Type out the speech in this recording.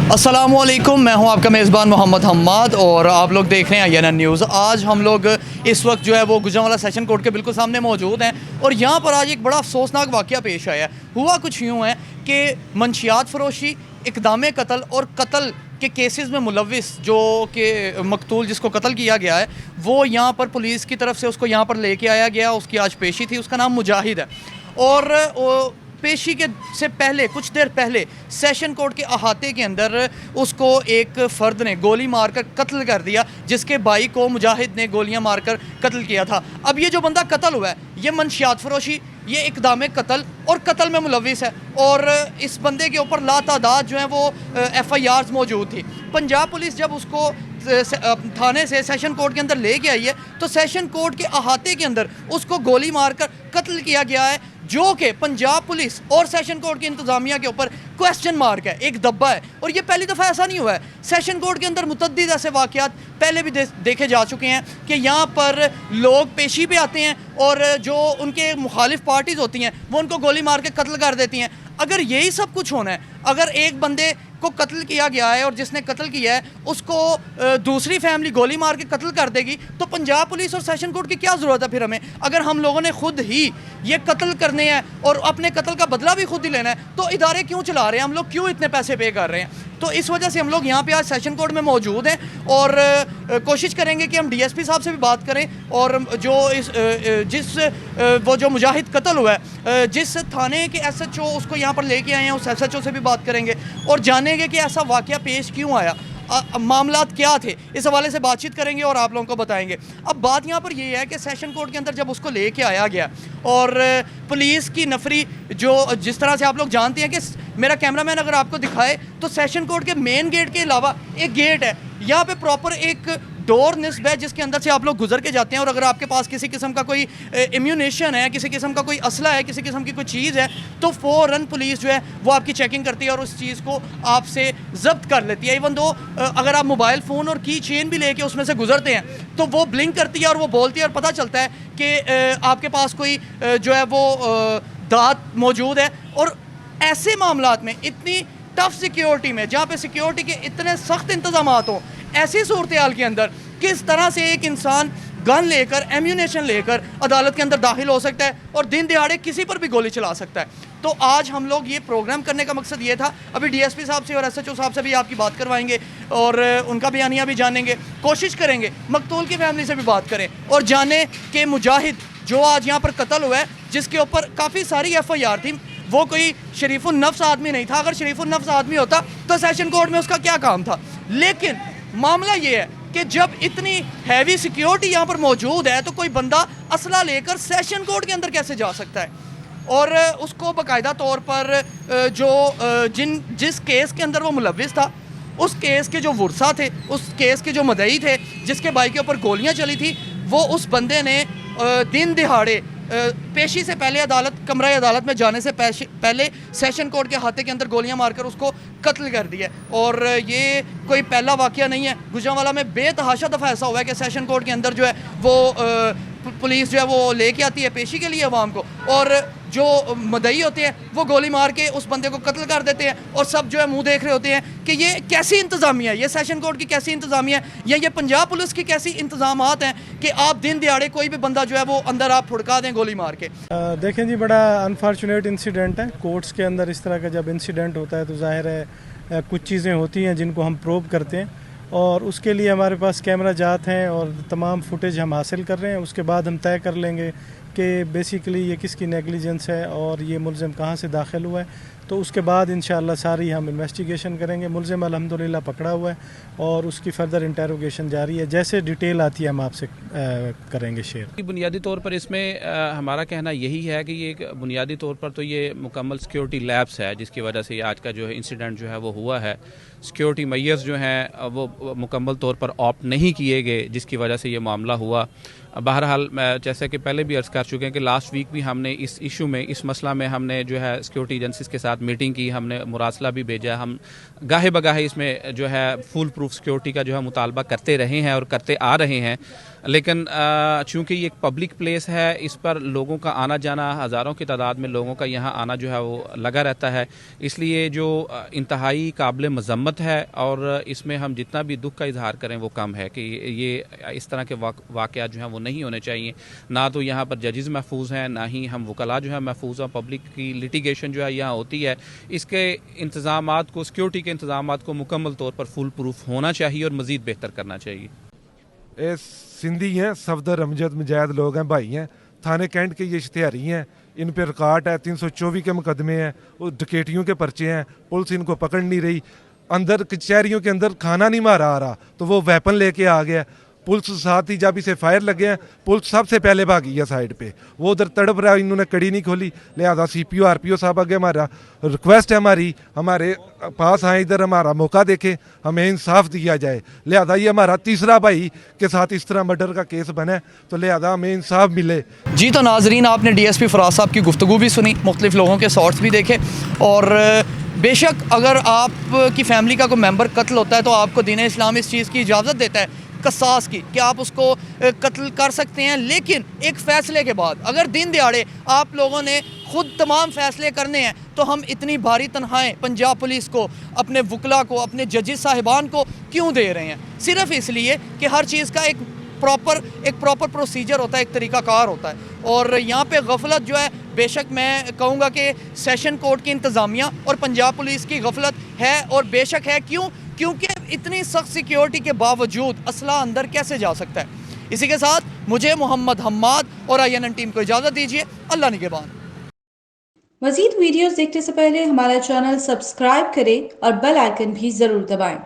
अस्सलामुअलैकुम, मैं हूं आपका मेज़बान मोहम्मद हम्माद और आप लोग देख रहे हैं INN न्यूज़। आज हम लोग इस वक्त जो है वो गुजरांवाला सेशन कोर्ट के बिल्कुल सामने मौजूद हैं और यहाँ पर आज एक बड़ा अफसोसनाक वाक़या पेश आया है। हुआ कुछ यूँ है कि मंशियात फ़रोशी, इक़दाम कत्ल और कत्ल के केसेस में मुलविस जो कि मकतूल जिसको कत्ल किया गया है, वो यहाँ पर पुलिस की तरफ से उसको यहाँ पर लेके आया गया। उसकी आज पेशी थी, उसका नाम मुजाहिद है। और पेशी के से पहले, कुछ देर पहले, सेशन कोर्ट के अहाते के अंदर उसको एक फ़र्द ने गोली मारकर कत्ल कर दिया, जिसके भाई को मुजाहिद ने गोलियां मारकर कत्ल किया था। अब ये जो बंदा कत्ल हुआ है, ये मंशियात फ़रोशी, ये इक़दाम कत्ल और कत्ल में मुलविस है। और इस बंदे के ऊपर लातादाद जो है वो FIRs मौजूद थी। पंजाब पुलिस जब उसको थाने से सेशन कोर्ट के अंदर लेके आई है, तो सेशन कोर्ट के अहाते के अंदर उसको गोली मारकर कत्ल किया गया है, जो कि पंजाब पुलिस और सेशन कोर्ट की इंतज़ामिया के ऊपर क्वेश्चन मार्क है, एक दब्बा है। और ये पहली दफ़ा ऐसा नहीं हुआ है। सेशन कोर्ट के अंदर मुतअद्दिद ऐसे वाक़यात पहले भी देखे जा चुके हैं कि यहाँ पर लोग पेशी पे आते हैं और जो उनके मुखालिफ पार्टीज़ होती हैं वो उनको गोली मार के कत्ल कर देती हैं। अगर यही सब कुछ होना है, अगर एक बंदे को कत्ल किया गया है और जिसने कत्ल किया है उसको दूसरी फैमिली गोली मार के कत्ल कर देगी, तो पंजाब पुलिस और सेशन कोर्ट की क्या ज़रूरत है फिर हमें? अगर हम लोगों ने खुद ही ये कत्ल करने हैं और अपने कत्ल का बदला भी खुद ही लेना है, तो इदारे क्यों चला रहे हैं हम लोग, क्यों इतने पैसे पे कर रहे हैं? तो इस वजह से हम लोग यहाँ पे आज सेशन कोर्ट में मौजूद हैं और कोशिश करेंगे कि हम DSP साहब से भी बात करें और वो जो मुजाहिद कत्ल हुआ है, जिस थाने के SHO उसको यहाँ पर लेके आए हैं, उस SHO से भी बात करेंगे और जानेंगे कि ऐसा वाक़या पेश क्यों आया, मामलात क्या थे। इस हवाले से बातचीत करेंगे और आप लोगों को बताएंगे। अब बात यहाँ पर ये है कि सेशन कोर्ट के अंदर जब उसको लेके आया गया और पुलिस की नफरी, जो जिस तरह से आप लोग जानते हैं कि मेरा कैमरामैन अगर आपको दिखाए तो सेशन कोर्ट के मेन गेट के अलावा एक गेट है, यहाँ पे प्रॉपर एक डोर निस्ब है जिसके अंदर से आप लोग गुजर के जाते हैं। और अगर आपके पास किसी किस्म का कोई इम्यूनेशन है, किसी किस्म का कोई असला है, किसी किस्म की कोई चीज़ है, तो फ़ौरन पुलिस जो है वो आपकी चेकिंग करती है और उस चीज़ को आपसे जब्त कर लेती है। इवन दो अगर आप मोबाइल फ़ोन और की चेन भी लेके उसमें से गुजरते हैं तो वो ब्लिंक करती है और वो बोलती है और पता चलता है कि आपके पास कोई जो है वो दात मौजूद है। और ऐसे मामलात में, इतनी टफ सिक्योरिटी में, जहाँ पे सिक्योरिटी के इतने सख्त इंतजाम हों, ऐसी सूरत हाल के अंदर किस तरह से एक इंसान गन लेकर, एम्यूनेशन लेकर अदालत के अंदर दाखिल हो सकता है और दिन दिहाड़े किसी पर भी गोली चला सकता है? तो आज हम लोग ये प्रोग्राम करने का मकसद ये था। अभी DSP साहब से और SHO साहब से भी आपकी बात करवाएंगे और उनका बयानिया भी जानेंगे। कोशिश करेंगे मकतूल की फैमिली से भी बात करें और जाने कि मुजाहिद जो आज यहाँ पर कत्ल हुआ है, जिसके ऊपर काफ़ी सारी FIR थी, वो कोई शरीफुल नफ्स आदमी नहीं था। अगर शरीफुल नफ्स आदमी होता तो सेशन कोर्ट में उसका क्या काम था? लेकिन मामला ये है कि जब इतनी हैवी सिक्योरिटी यहाँ पर मौजूद है, तो कोई बंदा असला लेकर सेशन कोर्ट के अंदर कैसे जा सकता है? और उसको बाकायदा तौर पर जिस केस के अंदर वो मुलविस था, उस केस के जो वर्सा थे, उस केस के जो मदई थे, जिसके भाई के ऊपर गोलियाँ चली थी, वो उस बंदे ने दिन दिहाड़े पेशी से पहले कमरा अदालत में जाने से पहले सेशन कोर्ट के हाथे के अंदर गोलियां मारकर उसको कत्ल कर दिया। और ये कोई पहला वाक़या नहीं है। गुजरांवाला में बेतहाशा दफ़ा ऐसा हुआ है कि सेशन कोर्ट के अंदर जो है वो पुलिस जो है वो लेके आती है पेशी के लिए अवाम को, और जो मदई होते हैं वो गोली मार के उस बंदे को कत्ल कर देते हैं। और सब जो है मुंह देख रहे होते हैं कि ये कैसी इंतज़ामिया है, ये सेशन कोर्ट की कैसी इंतज़ामिया है, या ये पंजाब पुलिस की कैसी इंतज़ामात हैं कि आप दिन दिहाड़े कोई भी बंदा जो है वो अंदर आप फुड़का दें गोली मार के। देखें जी, बड़ा अनफॉर्चुनेट इंसिडेंट है। कोर्ट्स के अंदर इस तरह का जब इंसिडेंट होता है तो जाहिर है कुछ चीज़ें होती हैं जिनको हम प्रोब करते हैं, और उसके लिए हमारे पास कैमरा जात हैं और तमाम फुटेज हम हासिल कर रहे हैं। उसके बाद हम तय कर लेंगे कि बेसिकली ये किसकी नेगलिजेंस है और ये मुलज़िम कहाँ से दाखिल हुआ है। तो उसके बाद इंशाअल्लाह सारी हम इन्वेस्टिगेशन करेंगे। मुलज़िम अल्हम्दुलिल्लाह पकड़ा हुआ है और उसकी फ़र्दर इंटेरोगेशन जारी है। जैसे डिटेल आती है हम आपसे करेंगे शेयर। बुनियादी तौर पर इसमें हमारा कहना यही है कि ये एक बुनियादी तौर पर तो ये मुकम्मल सिक्योरिटी लैब्स है, जिसकी वजह से ये आज का जो है इंसिडेंट जो है वो हुआ है। सिक्योरिटी मेजर्स जो हैं वो मुकम्मल तौर पर ऑप्ट नहीं किए गए, जिसकी वजह से ये मामला हुआ। बहरहाल जैसे कि पहले भी अर्ज़ कर चुके हैं कि लास्ट वीक भी हमने इस इशू में, इस मसला में हमने जो है सिक्योरिटी एजेंसीज़ के साथ साथ मीटिंग की, हमने मुरासला भी भेजा। हम गाहे बगाहे इसमें जो है फुल प्रूफ सिक्योरिटी का जो है मुतालबा करते रहे हैं और करते आ रहे हैं, लेकिन चूंकि ये एक पब्लिक प्लेस है, इस पर लोगों का आना जाना, हज़ारों की तादाद में लोगों का यहाँ आना जो है वो लगा रहता है, इसलिए जो इंतहाई काबिल मज़म्मत है और इसमें हम जितना भी दुख का इजहार करें वो कम है कि ये इस तरह के वाक़यात जो हैं वो नहीं होने चाहिए। ना तो यहाँ पर जजेस महफूज हैं, ना ही हम वकला जो है महफूज हैं। पब्लिक की लिटिगेशन जो है यहाँ होती है, इसके इंतज़ामात को, सिक्योरिटी के इंतज़ामात को मुकम्मल तौर पर फुल प्रूफ होना चाहिए और मज़ीद बेहतर करना चाहिए। ये सिंधी हैं, सफदर अमजद मुजाहिद लोग हैं, भाई हैं, थाने कैंट के ये इश्तिहारी हैं, इन पे रिकॉर्ड है, 324 के मुकदमे हैं, वो डकैतियों के पर्चे हैं, पुलिस इनको पकड़ नहीं रही, अंदर कचहरियों के अंदर खाना नहीं मारा आ रहा तो वो वेपन लेके आ गया। पुलिस साथ ही जब इसे फायर लगे हैं, पुलिस सबसे पहले भागी है साइड पे, वो उधर तड़प रहा है, इन्होंने कड़ी नहीं खोली। लिहाजा CPO RPO साहब आगे हमारा रिक्वेस्ट है, हमारे पास आए, इधर हमारा मौका देखें, हमें इंसाफ दिया जाए। लिहाजा ये हमारा तीसरा भाई के साथ इस तरह मर्डर का केस बना है, तो लिहाजा हमें इंसाफ मिले। जी तो नाजरीन, आपने DSP फराज साहब की गुफ्तगू भी सुनी, मुख्तलिफ लोगों के शॉर्ट्स भी देखे, और बेशक अगर आपकी फैमिली का कोई मेंबर कत्ल होता है तो आपको दीन इस्लाम इस चीज़ की इजाज़त देता है कसास की कि आप उसको कत्ल कर सकते हैं, लेकिन एक फ़ैसले के बाद। अगर दिन दिहाड़े आप लोगों ने खुद तमाम फ़ैसले करने हैं तो हम इतनी भारी तनख्वाहें पंजाब पुलिस को, अपने वकला को, अपने जजेस साहिबान को क्यों दे रहे हैं? सिर्फ़ इसलिए कि हर चीज़ का एक प्रॉपर प्रोसीजर होता है, एक तरीक़ाकार होता है। और यहाँ पे गफलत जो है, बेशक मैं कहूँगा कि सेशन कोर्ट की इंतज़ामिया और पंजाब पुलिस की गफलत है, और बेशक है। क्योंकि इतनी सख्त सिक्योरिटी के बावजूद असला अंदर कैसे जा सकता है? इसी के साथ मुझे मोहम्मद हम्माद और INN टीम को इजाज़त दीजिए। अल्लाह निगहबान। मज़ीद वीडियोस देखने से पहले हमारा चैनल सब्सक्राइब करें और बेल आइकन भी ज़रूर दबाएं।